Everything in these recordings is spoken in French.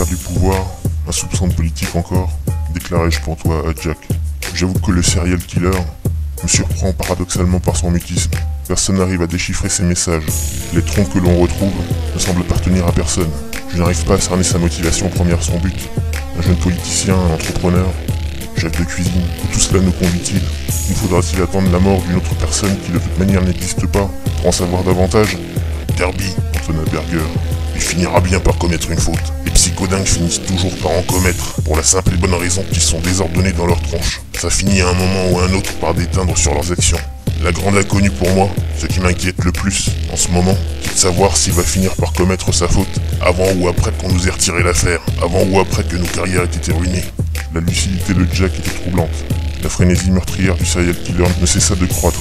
du pouvoir, un soupçon de politique encore, déclarai-je pour toi à Jack. J'avoue que le serial killer me surprend paradoxalement par son mutisme. Personne n'arrive à déchiffrer ses messages. Les troncs que l'on retrouve ne semblent appartenir à personne. Je n'arrive pas à cerner sa motivation première, son but. Un jeune politicien, un entrepreneur, chef de cuisine, où tout cela nous conduit-il? Nous faudra-t-il attendre la mort d'une autre personne qui de toute manière n'existe pas pour en savoir davantage? Derby, entonna Berger. Il finira bien par commettre une faute. Les psychodingues finissent toujours par en commettre, pour la simple et bonne raison qu'ils sont désordonnés dans leur tronche. Ça finit à un moment ou à un autre par déteindre sur leurs actions. La grande inconnue pour moi, ce qui m'inquiète le plus en ce moment, c'est de savoir s'il va finir par commettre sa faute avant ou après qu'on nous ait retiré l'affaire, avant ou après que nos carrières aient été ruinées. La lucidité de Jack était troublante. La frénésie meurtrière du serial killer ne cessa de croître.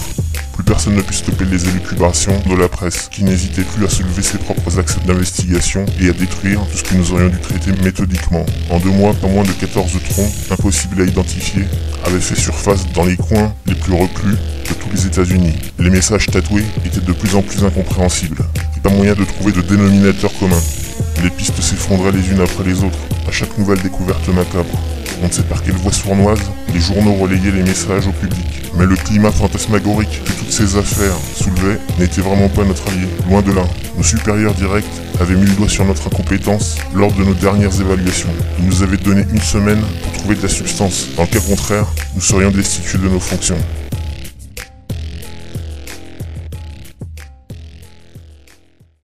Plus personne ne put stopper les élucubrations de la presse, qui n'hésitait plus à soulever ses propres axes d'investigation et à détruire tout ce que nous aurions dû traiter méthodiquement. En 2 mois, pas moins de 14 troncs, impossibles à identifier, avaient fait surface dans les coins les plus reclus de tous les États-Unis. Les messages tatoués étaient de plus en plus incompréhensibles. Pas moyen de trouver de dénominateur commun. Les pistes s'effondraient les unes après les autres, à chaque nouvelle découverte macabre. On ne sait par quelle voie sournoise, les journaux relayaient les messages au public. Mais le climat fantasmagorique que toutes ces affaires soulevaient n'était vraiment pas notre allié, loin de là. Nos supérieurs directs avaient mis le doigt sur notre incompétence lors de nos dernières évaluations. Ils nous avaient donné 1 semaine pour trouver de la substance. Dans le cas contraire, nous serions destitués de nos fonctions.